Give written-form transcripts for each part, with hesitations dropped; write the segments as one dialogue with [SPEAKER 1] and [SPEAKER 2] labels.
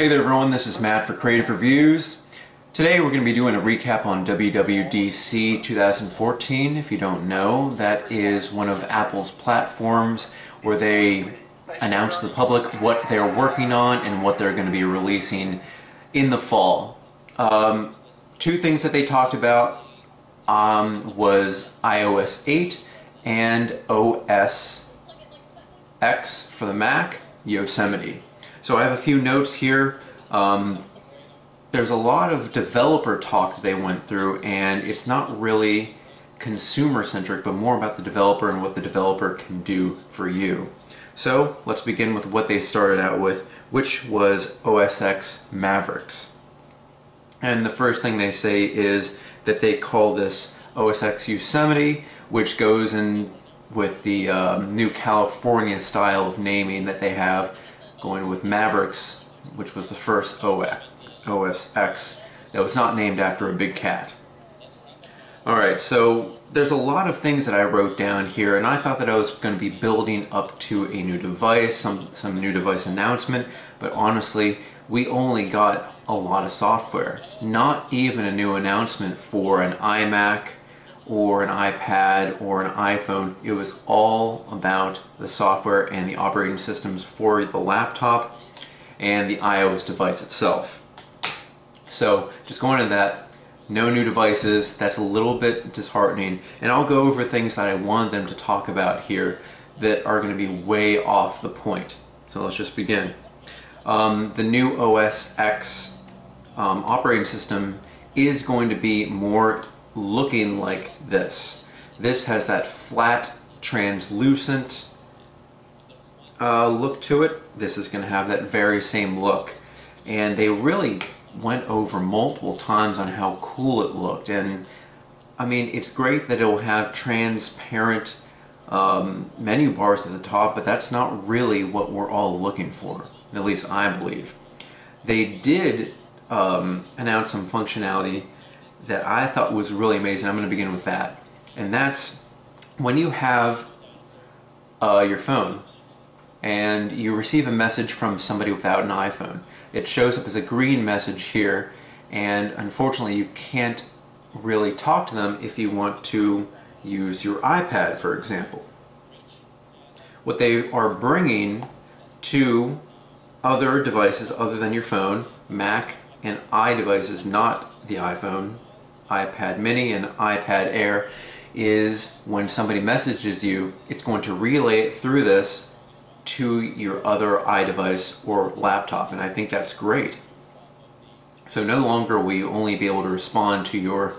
[SPEAKER 1] Hey there everyone, this is Matt for Creative Reviews. Today we're going to be doing a recap on WWDC 2014. If you don't know, that is one of Apple's platforms where they announce to the public what they're working on and what they're going to be releasing in the fall. Two things that they talked about was iOS 8 and OS X for the Mac, Yosemite. So I have a few notes here. There's a lot of developer talk that they went through, and it's not really consumer-centric, but more about the developer and what the developer can do for you. So let's begin with what they started out with, which was OS X Mavericks. And the first thing they say is that they call this OS X Yosemite, which goes in with the new California style of naming that they have, going with Mavericks, which was the first OS X that was not named after a big cat. Alright, so there's a lot of things that I wrote down here, and I thought that I was going to be building up to a new device, some new device announcement, but honestly, we only got a lot of software. Not even a new announcement for an iMac or an iPad or an iPhone. It was all about the software and the operating systems for the laptop and the iOS device itself. So just going into that, no new devices. That's a little bit disheartening, and I'll go over things that I wanted them to talk about here that are going to be way off the point. So let's just begin. The new OS X operating system is going to be more looking like this. This has that flat, translucent look to it. This is going to have that very same look, and they really went over multiple times on how cool it looked. And I mean, it's great that it will have transparent menu bars at the top, but that's not really what we're all looking for, at least I believe. They did announce some functionality that I thought was really amazing. I'm going to begin with that, and that's when you have your phone and you receive a message from somebody without an iPhone. It shows up as a green message here, and unfortunately you can't really talk to them if you want to use your iPad, for example. What they are bringing to other devices other than your phone, Mac and iDevices, not the iPhone, iPad mini and iPad Air, is when somebody messages you, it's going to relay it through this to your other iDevice or laptop, and I think that's great. So no longer will you only be able to respond to your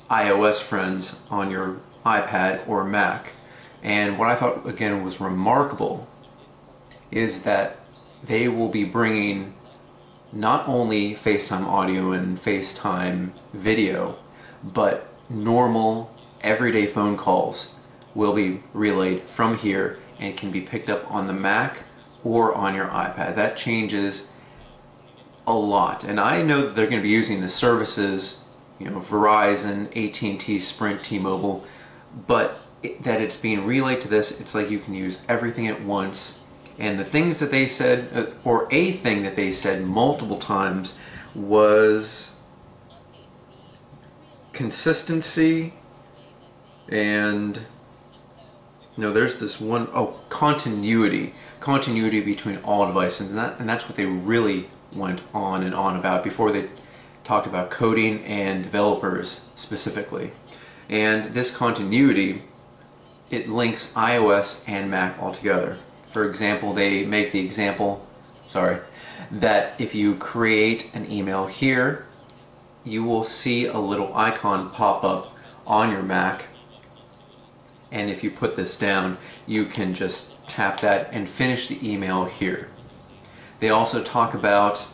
[SPEAKER 1] iOS friends on your iPad or Mac. And what I thought again was remarkable is that they will be bringing not only FaceTime audio and FaceTime video, but normal everyday phone calls will be relayed from here and can be picked up on the Mac or on your iPad. That changes a lot, and I know that they're going to be using the services, you know, Verizon, AT&T, Sprint, T-Mobile, but that it's being relayed to this, it's like you can use everything at once. And the things that they said, or a thing that they said multiple times, was consistency, and no, there's this one, continuity between all devices, and that's what they really went on and on about before they talked about coding and developers specifically. And this continuity, it links iOS and Mac all together. For example, they make the example, that if you create an email here, you will see a little icon pop up on your Mac, and if you put this down, you can just tap that and finish the email here. They also talk about,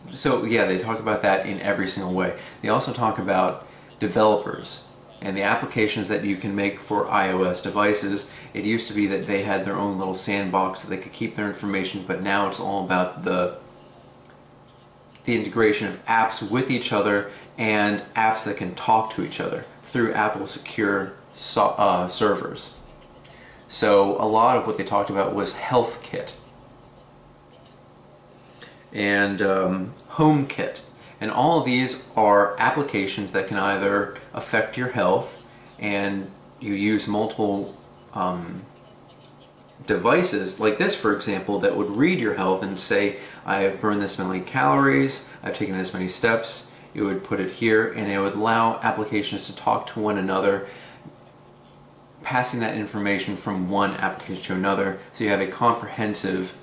[SPEAKER 1] they talk about that in every single way. They also talk about developers and the applications that you can make for iOS devices. It used to be that they had their own little sandbox so they could keep their information, but now it's all about the integration of apps with each other and apps that can talk to each other through Apple secure servers. So a lot of what they talked about was HealthKit. and HomeKit. And all of these are applications that can either affect your health, and you use multiple devices like this, for example, that would read your health and say, I have burned this many calories, I've taken this many steps. You would put it here, and it would allow applications to talk to one another, passing that information from one application to another, so you have a comprehensive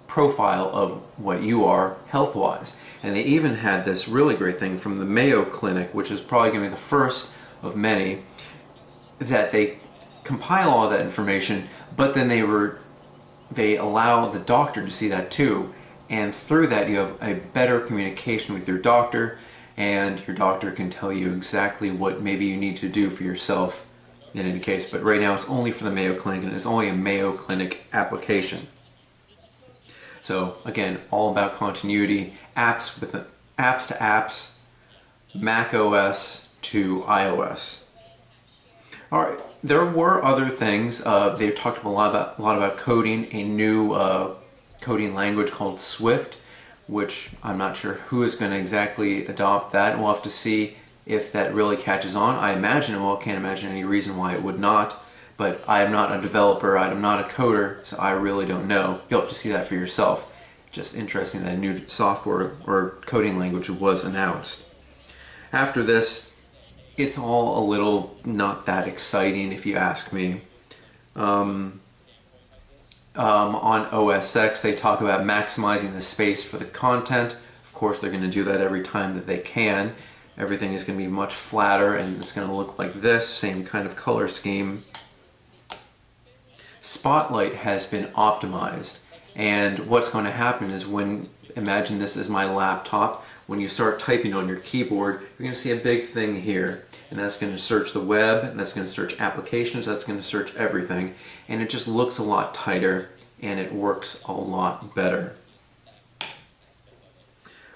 [SPEAKER 1] profile of what you are health-wise. And they even had this really great thing from the Mayo Clinic, which is probably going to be the first of many, that they compile all that information, but then they allow the doctor to see that too, and through that you have a better communication with your doctor, and your doctor can tell you exactly what maybe you need to do for yourself in any case. But right now it's only for the Mayo Clinic, and it's only a Mayo Clinic application. So again, all about continuity, apps to apps, Mac OS to iOS. All right, there were other things. They talked a lot about coding, a new coding language called Swift, which I'm not sure who is going to exactly adopt that. We'll have to see if that really catches on. I imagine it will. Can't imagine any reason why it would not. But I am not a developer, I'm not a coder, so I really don't know. You'll have to see that for yourself. Just interesting that a new software or coding language was announced. After this, it's all a little not that exciting if you ask me. On OS X, they talk about maximizing the space for the content. Of course, they're going to do that every time that they can. Everything is going to be much flatter, and it's going to look like this, same kind of color scheme. Spotlight has been optimized, and what's going to happen is imagine this is my laptop, when you start typing on your keyboard, you're going to see a big thing here, and that's going to search the web, and that's going to search applications, that's going to search everything, and it just looks a lot tighter, and it works a lot better.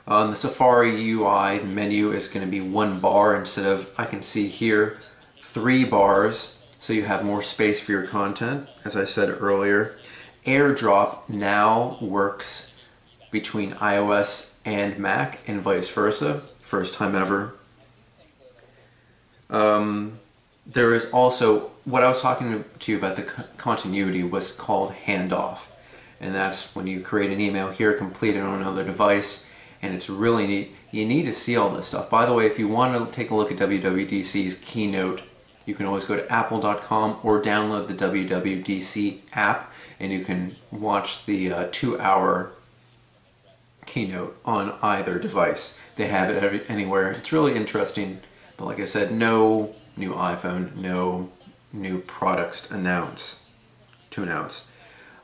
[SPEAKER 1] On the Safari UI, the menu is going to be one bar instead of, I can see here, 3 bars. So you have more space for your content, as I said earlier. AirDrop now works between iOS and Mac and vice versa. First time ever. There is also, what I was talking to you about the continuity was called handoff. And that's when you create an email here, complete it on another device, and it's really neat. You need to see all this stuff. By the way, if you want to take a look at WWDC's keynote, you can always go to apple.com or download the WWDC app, and you can watch the 2-hour keynote on either device. They have it anywhere. It's really interesting, but like I said, no new iPhone, no new products to announce.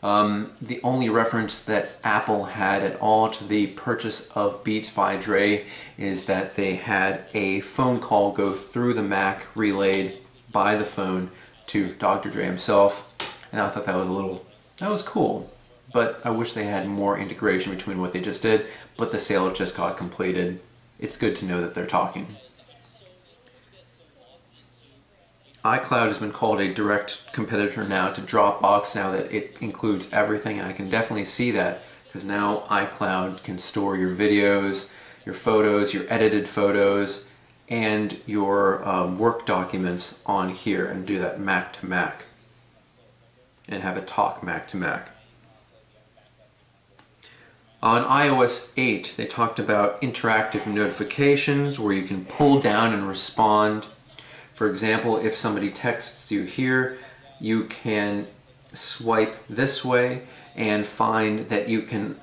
[SPEAKER 1] The only reference that Apple had at all to the purchase of Beats by Dre is that they had a phone call go through the Mac relayed by the phone to Dr. Dre himself, and I thought that was cool, but I wish they had more integration between what they just did, but the sale just got completed. It's good to know that they're talking. iCloud has been called a direct competitor now to Dropbox, now that it includes everything, and I can definitely see that, because now iCloud can store your videos, your photos, your edited photos, and your work documents on here, and do that Mac to Mac, and have it talk Mac to Mac. On iOS 8, they talked about interactive notifications where you can pull down and respond. For example, if somebody texts you here, you can swipe this way and find that you can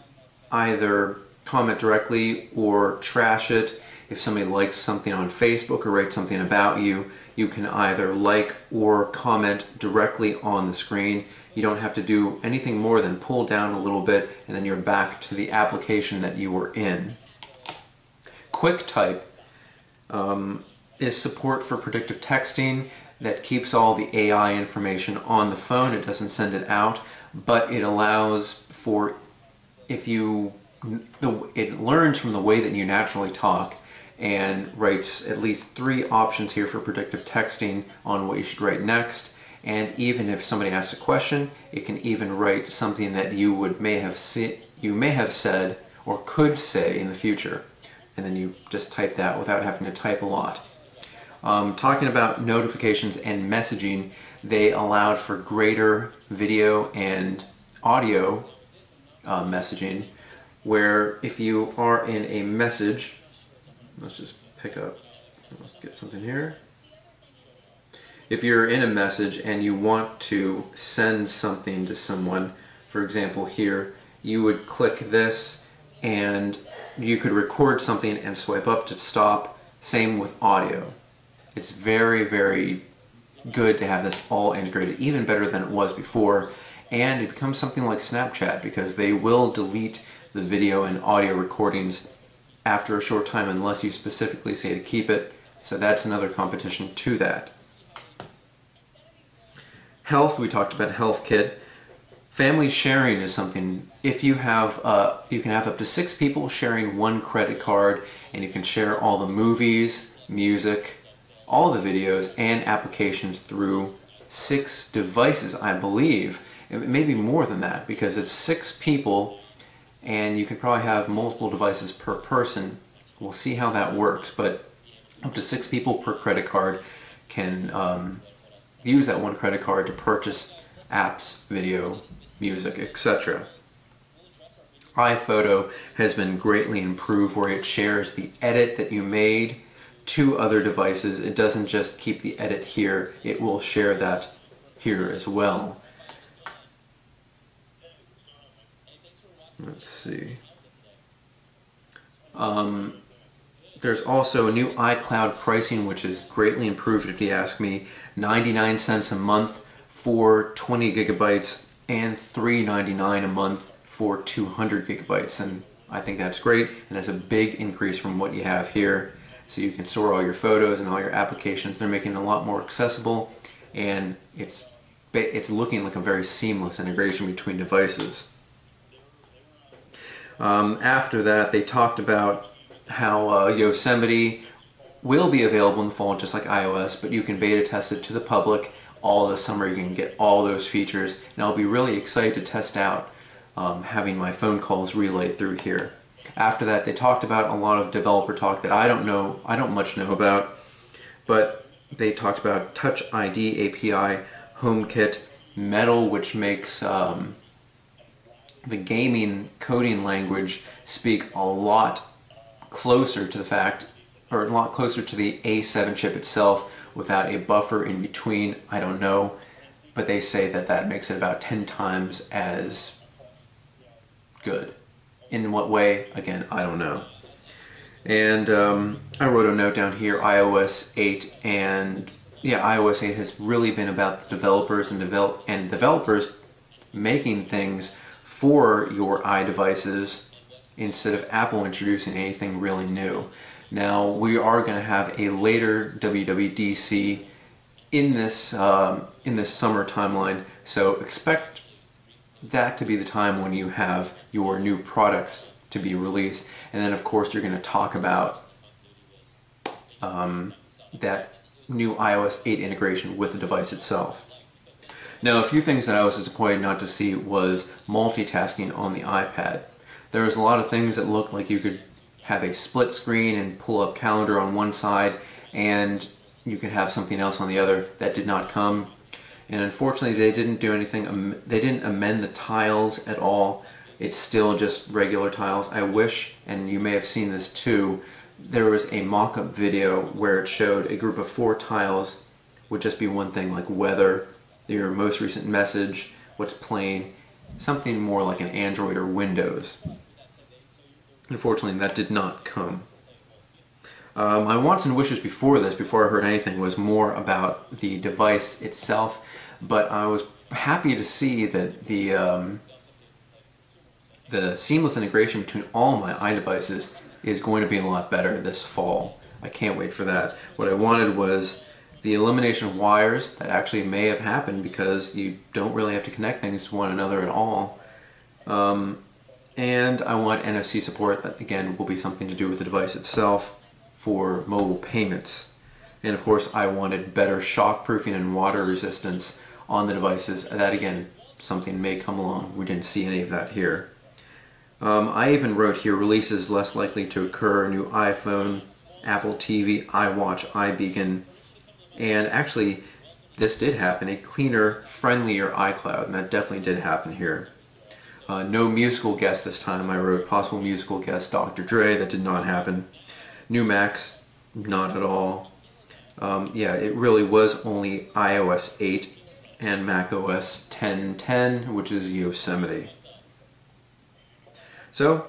[SPEAKER 1] either comment directly or trash it. If somebody likes something on Facebook or writes something about you, you can either like or comment directly on the screen. You don't have to do anything more than pull down a little bit, and then you're back to the application that you were in. QuickType is support for predictive texting that keeps all the AI information on the phone. It doesn't send it out, but it allows for, it learns from the way that you naturally talk, and writes at least 3 options here for predictive texting on what you should write next, and even if somebody asks a question, it can even write something that you may have said or could say in the future, and then you just type that without having to type a lot. Talking about notifications and messaging, they allowed for greater video and audio messaging, where if you are in a message, let's just let's get something here. If you're in a message and you want to send something to someone, for example here, you would click this and you could record something and swipe up to stop. Same with audio. It's very, very good to have this all integrated, even better than it was before, and it becomes something like Snapchat because they will delete the video and audio recordings after a short time unless you specifically say to keep it, so that's another competition to that. Health, we talked about Health Kit. Family sharing is something, if you have, you can have up to 6 people sharing one credit card, and you can share all the movies, music, all the videos, and applications through 6 devices, I believe. It may be more than that because it's 6 people and you can probably have multiple devices per person. We'll see how that works, but up to 6 people per credit card can use that one credit card to purchase apps, video, music, etc. iPhoto has been greatly improved where it shares the edit that you made to other devices. It doesn't just keep the edit here, it will share that here as well. Let's see. There's also a new iCloud pricing which is greatly improved if you ask me. 99 cents a month for 20 gigabytes and $3.99 a month for 200 gigabytes, and I think that's great, and it's a big increase from what you have here. So you can store all your photos and all your applications. They're making it a lot more accessible, and it's looking like a very seamless integration between devices. After that, they talked about how Yosemite will be available in the fall just like iOS, but you can beta test it to the public all this summer. You can get all those features, and I'll be really excited to test out having my phone calls relayed through here. After that, they talked about a lot of developer talk that I don't much know about, but they talked about Touch ID API, HomeKit, Metal, which makes the gaming coding language speak a lot closer to the fact, or a lot closer to the A7 chip itself without a buffer in between. I don't know, but they say that that makes it about 10 times as good. In what way? Again, I don't know. And I wrote a note down here, iOS 8, and yeah, iOS 8 has really been about the developers and developers making things for your iDevices instead of Apple introducing anything really new. Now, we are going to have a later WWDC in this summer timeline, so expect that to be the time when you have your new products to be released, and then of course you're going to talk about that new iOS 8 integration with the device itself. Now, a few things that I was disappointed not to see was multitasking on the iPad. There was a lot of things that looked like you could have a split screen and pull up calendar on one side and you could have something else on the other. That did not come, and unfortunately they didn't do anything. They didn't amend the tiles at all. It's still just regular tiles. I wish, and you may have seen this too, there was a mock-up video where it showed a group of 4 tiles would just be one thing, like weather, your most recent message, what's playing, something more like an Android or Windows. Unfortunately, that did not come. My wants and wishes before this, before I heard anything, was more about the device itself, but I was happy to see that the seamless integration between all my iDevices is going to be a lot better this fall. I can't wait for that. What I wanted was the elimination of wires. That actually may have happened because you don't really have to connect things to one another at all. And I want NFC support. That again will be something to do with the device itself for mobile payments. And of course I wanted better shock proofing and water resistance on the devices. That again, something may come along. We didn't see any of that here. I even wrote here releases less likely to occur: new iPhone, Apple TV, iWatch, iBeacon, and actually this did happen, a cleaner, friendlier iCloud, and that definitely did happen here. No musical guest this time. I wrote possible musical guest Dr. Dre. That did not happen. New Macs, not at all. Yeah, it really was only iOS 8 and macOS 10.10, which is Yosemite. So,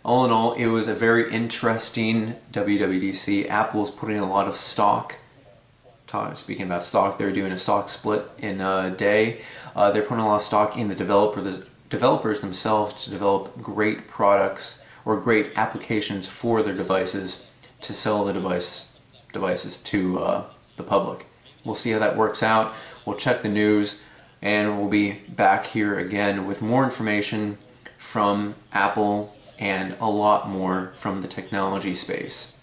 [SPEAKER 1] all in all, it was a very interesting WWDC. Apple's putting a lot of stock. Speaking about stock, they're doing a stock split in a day. They're putting a lot of stock in the developers themselves to develop great products or great applications for their devices to sell the devices to the public. We'll see how that works out. We'll check the news, and we'll be back here again with more information from Apple and a lot more from the technology space.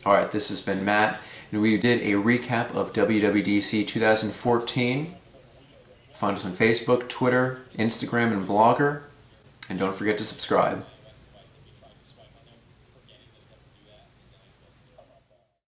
[SPEAKER 1] Alright, this has been Matt, and we did a recap of WWDC 2014. Find us on Facebook, Twitter, Instagram, and Blogger. And don't forget to subscribe.